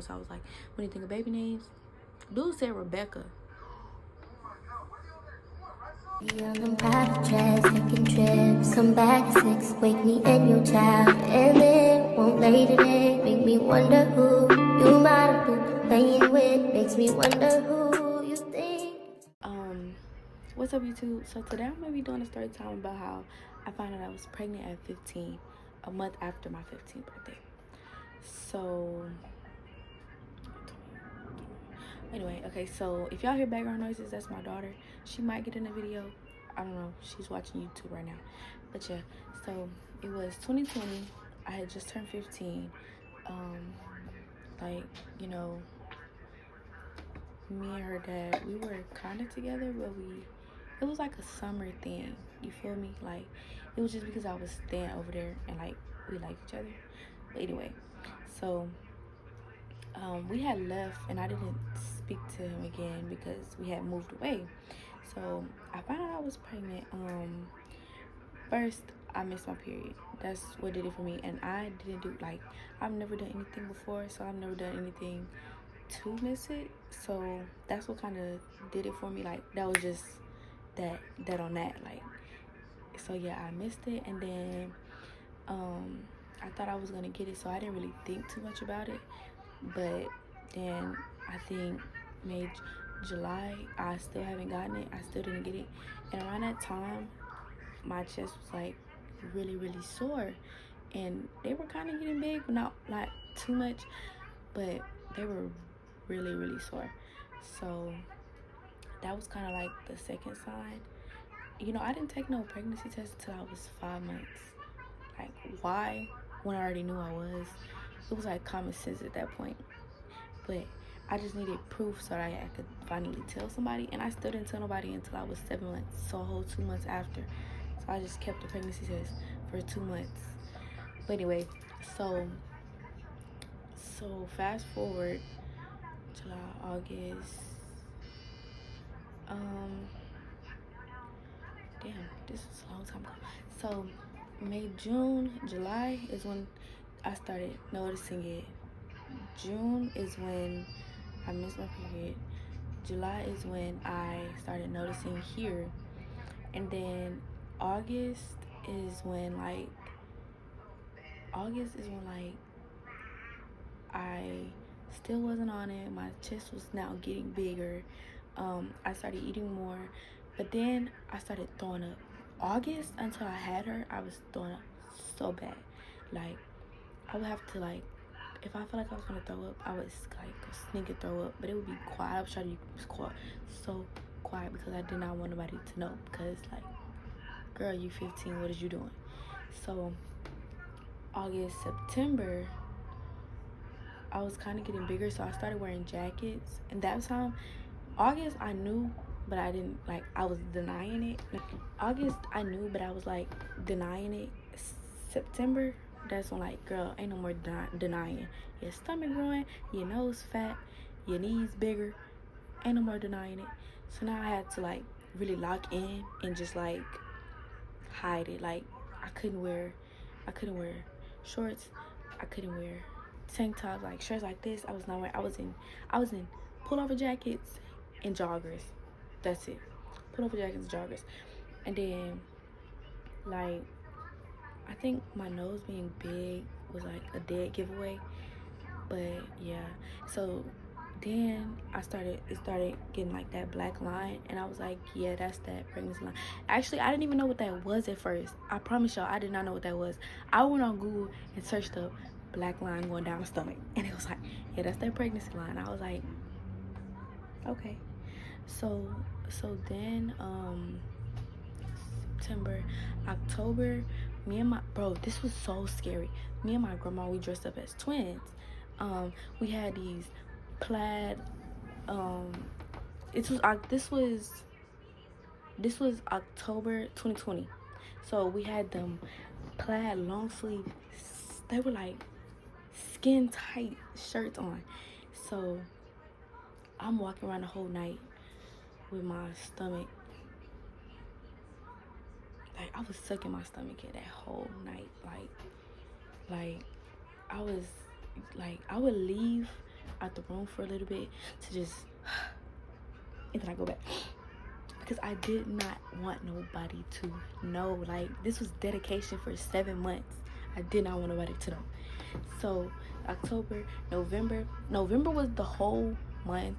So I was like, when you think of baby names, dude said Rebecca. On them private jets, taking trips. Come back at 6, wake me and your child. And then won't lay today. Make me wonder who you might have been playing with. Makes me wonder who you think. What's up, YouTube? So today I'm gonna be doing a story time about how I found out I was pregnant at 15, a month after my 15th birthday. So anyway, okay, so if y'all hear background noises, that's my daughter. She might get in the video. I don't know. She's watching YouTube right now. But yeah, so it was 2020. I had just turned 15. Like, you know, me and her dad, we were kind of together, but it was like a summer thing. You feel me? Like, it was just because I was staying over there and like we liked each other. But anyway, so we had left and I didn't speak to him again because we had moved away. So I found out I was pregnant. First I missed my period. That's what did it for me. And I didn't do, like, I've never done anything before, so I've never done anything to miss it. So that's what kind of did it for me. Like, that was just that on that. Like, so yeah, I missed it. And then I thought I was gonna get it, so I didn't really think too much about it. But then I think May, July, I still haven't gotten it. I still didn't get it. And around that time, my chest was like really sore, and they were kind of getting big, not too much, but they were really sore. So that was kind of like the second sign. You know, I didn't take no pregnancy test until I was 5 months. Like, why? When I already knew I was. It was like common sense at that point. But I just needed proof so that I could finally tell somebody. And I still didn't tell nobody until I was 7 months. So a whole 2 months after. So I just kept the pregnancy test for 2 months. But anyway, so fast forward July, August. Damn, this is a long time ago. So May, June, July is when I started noticing it. June is when I missed my period. July is when I started noticing here. And then August is when like I still wasn't on it. My chest was now getting bigger. I started eating more, but then I started throwing up. August, until I had her, I was throwing up so bad. Like, I would have to, like, if I felt like I was gonna throw up, I would like sneak and throw up, but it would be quiet. I was trying to be so quiet because I did not want nobody to know, because like, girl, you 15, what is you doing? So August, September, I was kind of getting bigger, so I started wearing jackets. And that time, August, I knew, but I didn't, like, I was denying it. August, I knew, but I was like denying it. September, that's when, like, girl, ain't no more denying. Your stomach growing, your nose fat, your knees bigger, ain't no more denying it. So now I had to like really lock in and just like hide it. Like, I couldn't wear shorts, I couldn't wear tank tops, like shirts like this. I was not wearing. I was in pullover jackets and joggers. That's it. Pullover jackets and joggers. And then, like, I think my nose being big was like a dead giveaway. But yeah, so then it started getting like that black line, and I was like, yeah, that's that pregnancy line. Actually, I didn't even know what that was at first. I promise y'all, I did not know what that was. I went on Google and searched up black line going down the stomach, and it was like, yeah, that's that pregnancy line. I was like, okay. So then September, October, me and my bro, this was so scary. Me and my grandma, we dressed up as twins. We had these plaid, this was October 2020. So we had them plaid long sleeve, they were like skin tight shirts on. So I'm walking around the whole night with my stomach, like, I was sucking my stomach in that whole night. Like I was, like, I would leave out the room for a little bit to just, and then I go back. Because I did not want nobody to know. Like, this was dedication for 7 months. I did not want nobody to know. So October, November was the whole month.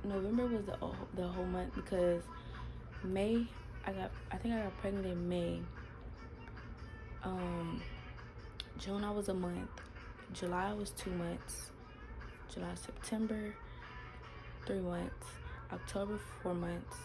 November was the whole month, because May, I think I got pregnant in May. June I was a month. July was 2 months. July, September, 3 months. October, 4 months.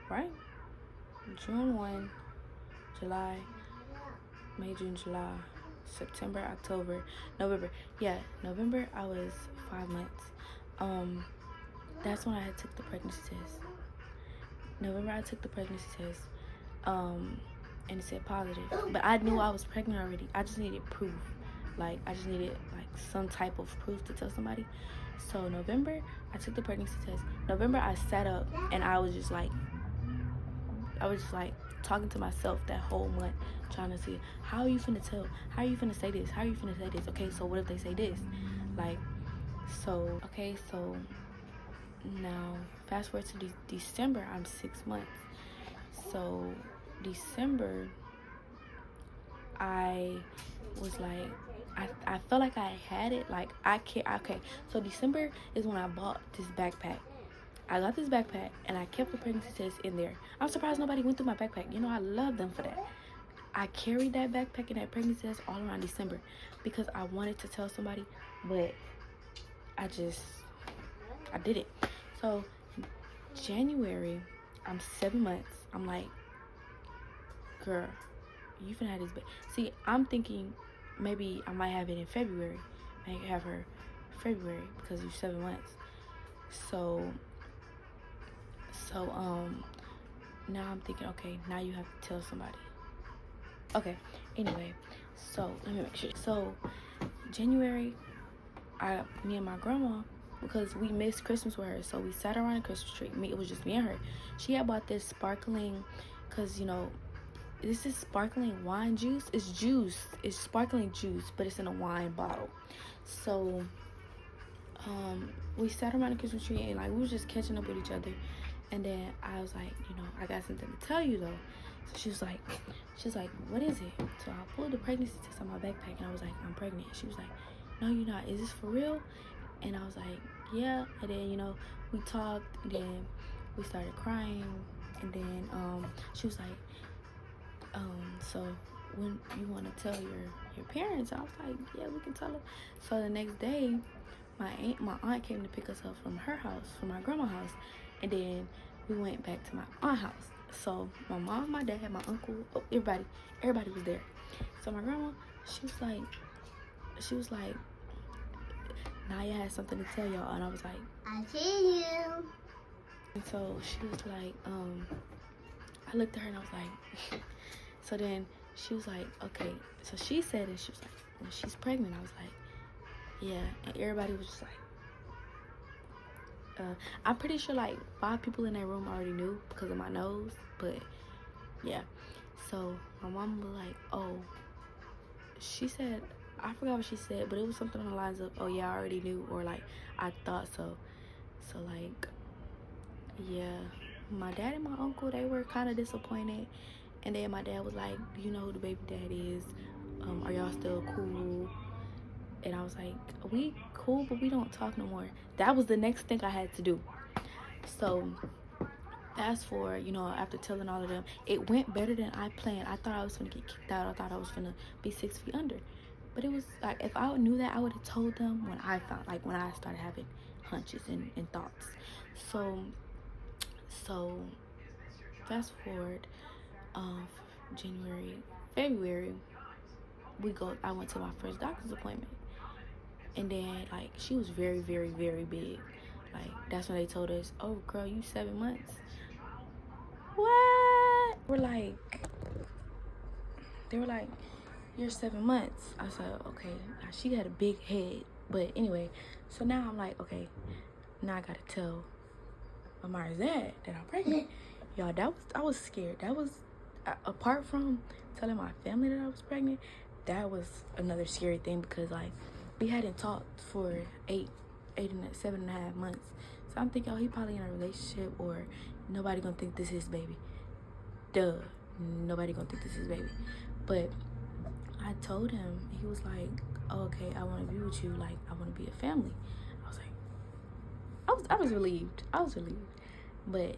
Right? June 1, July, May, June, July, September, October, November. Yeah, November I was 5 months. That's when I took the pregnancy test. November I took the pregnancy test. And it said positive. But I knew I was pregnant already. I just needed proof. Like, I just needed like some type of proof to tell somebody. So November I took the pregnancy test. November I sat up and I was just like talking to myself that whole month, trying to see, how are you finna tell? How are you finna say this? How are you finna say this? Okay, so what if they say this? Like, so, okay, so now fast forward to December, I'm 6 months. So December, I was like, I felt like I had it. Like, okay, so December is when I bought this backpack. I got this backpack and I kept the pregnancy test in there. I'm surprised nobody went through my backpack. You know, I love them for that. I carried that backpack and that pregnancy test all around December because I wanted to tell somebody, but I did it. So January, I'm 7 months. I'm like, girl, you finna have this baby. See, I'm thinking maybe I might have it in February. I might have her February because you're 7 months. So now I'm thinking, okay, now you have to tell somebody. Okay, anyway, so let me make sure. So January, me and my grandma, because we missed Christmas with her, so we sat around the Christmas tree. It was just me and her. She had bought this sparkling, because, you know, this is sparkling wine juice. It's juice. It's sparkling juice, but it's in a wine bottle. So we sat around the Christmas tree and like we was just catching up with each other. And then I was like, you know, I got something to tell you though. So she was like, what is it? So I pulled the pregnancy test on my backpack and I was like, I'm pregnant. She was like, no, you're not. Is this for real? And I was like, yeah. And then, you know, we talked and then we started crying. And then she was like, so when you want to tell your parents? I was like, yeah, we can tell them. So the next day, my aunt came to pick us up from her house, from my grandma's house, and then we went back to my aunt's house. So my mom, my dad, my uncle, everybody was there. So my grandma, she was like, Naya has something to tell y'all, and I was like, I see you. And so she was like, I looked at her and I was like, so then she was like, okay. So she said it. She was like, when she's pregnant. I was like, yeah. And everybody was just like, I'm pretty sure like 5 people in that room already knew because of my nose. But yeah. So my mom was like, oh, she said, I forgot what she said, but it was something on the lines of, oh yeah, I already knew, or like, I thought so. So like, yeah, my dad and my uncle, they were kind of disappointed. And then my dad was like, do you know who the baby dad is? Are y'all still cool? And I was like, we cool, but we don't talk no more. That was the next thing I had to do. So fast forward, you know, after telling all of them, it went better than I planned. I thought I was gonna get kicked out. I thought I was gonna be 6 feet under. But it was like, if I knew that, I would have told them when I started having hunches and thoughts. So fast forward, January, February, I went to my first doctor's appointment. And then like, she was very, very, very big. Like, that's when they told us, oh girl, you 7 months. What? They were like, you're 7 months. I said, okay. Now, she got a big head. But anyway, so now I'm like, okay, now I gotta tell Amari's dad that I'm pregnant. Y'all, I was scared. That was, apart from telling my family that I was pregnant, that was another scary thing, because like, we hadn't talked for 7.5 months. So I'm thinking, oh, he probably in a relationship, or nobody gonna think this is his baby. Duh, nobody gonna think this is his baby. But I told him, he was like, oh, okay, I want to be with you. Like, I want to be a family. I was like, I was relieved. But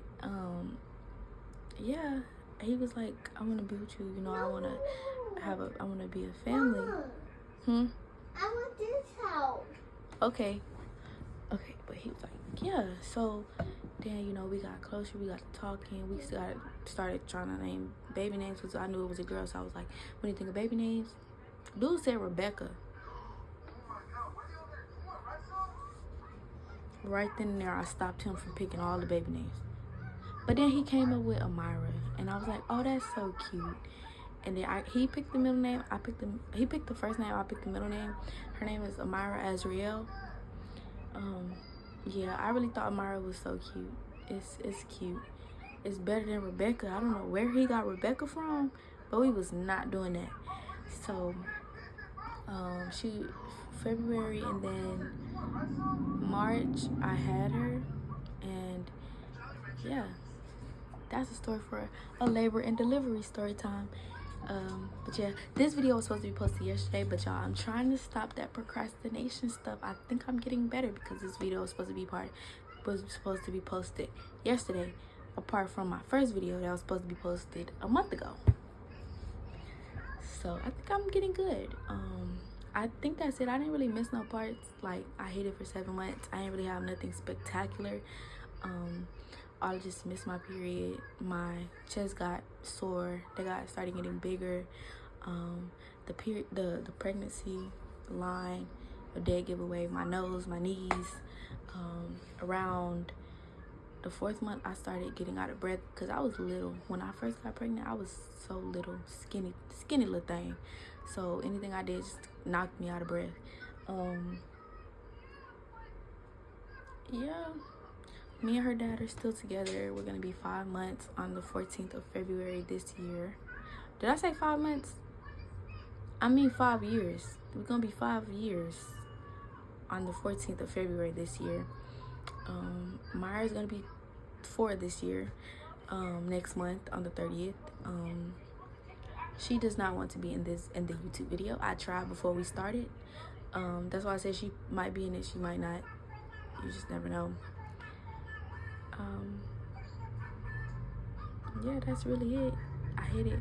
yeah, he was like, I want to be with you. You know, I want to be a family. I want this house. Okay, but he was like, yeah. So then, you know, we got closer, we got to talking, we started trying to name baby names, because I knew it was a girl. So I was like, when you think of baby names, dude said Rebecca. Right then and there, I stopped him from picking all the baby names. But then he came up with Amira, and I was like, oh, that's so cute. And then he picked the middle name. He picked the first name. I picked the middle name. Her name is Amira Azriel. Yeah, I really thought Amira was so cute. It's cute. It's better than Rebecca. I don't know where he got Rebecca from, but we was not doing that. So February, and then March I had her, and yeah, that's a story for a labor and delivery story time. But yeah, this video was supposed to be posted yesterday, but y'all, I'm trying to stop that procrastination stuff. I think I'm getting better, because this video was supposed to be posted yesterday, apart from my first video that was supposed to be posted a month ago. So I think I'm getting good. I think that's it. I didn't really miss no parts. Like, I hid it for 7 months. I didn't really have nothing spectacular. I just missed my period. My chest got sore. They started getting bigger. The pregnancy line, a dead giveaway. My nose, my knees. Around the 4th month, I started getting out of breath, because I was little. When I first got pregnant, I was so little, skinny little thing. So anything I did just knocked me out of breath. Yeah. Me and her dad are still together. We're gonna be 5 months on the 14th of February this year. Did I say 5 months? I mean 5 years. We're gonna be 5 years on the 14th of February this year. Myra's gonna be 4 this year. Next month on the 30th. She does not want to be in the YouTube video. I tried before we started. That's why I said she might be in it, she might not. You just never know. Yeah, that's really it. I hit it.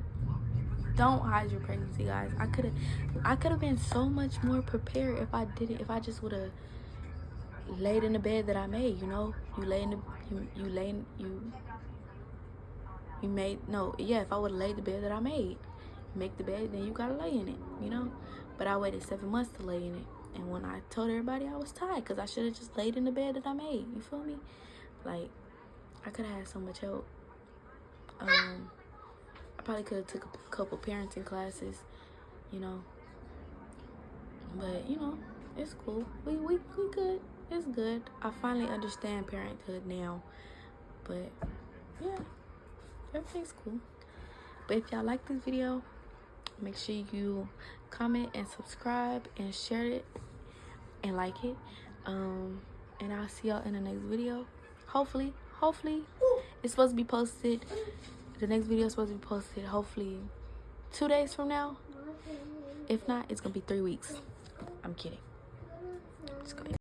Don't hide your pregnancy, guys. I could have been so much more prepared if I just would have laid in the bed that I made. You know, if I would have laid the bed that I made. You make the bed, then you gotta lay in it, you know. But I waited 7 months to lay in it, and when I told everybody, I was tired, because I should have just laid in the bed that I made. You feel me? Like, I could have had so much help. I probably could have took a couple parenting classes, you know. But, you know, it's cool. We good. It's good. I finally understand parenthood now. But, yeah, everything's cool. But if y'all like this video, make sure you comment and subscribe and share it and like it. And I'll see y'all in the next video. Hopefully it's supposed to be posted. The next video is supposed to be posted hopefully 2 days from now. If not, it's gonna be 3 weeks. I'm kidding. Just go ahead.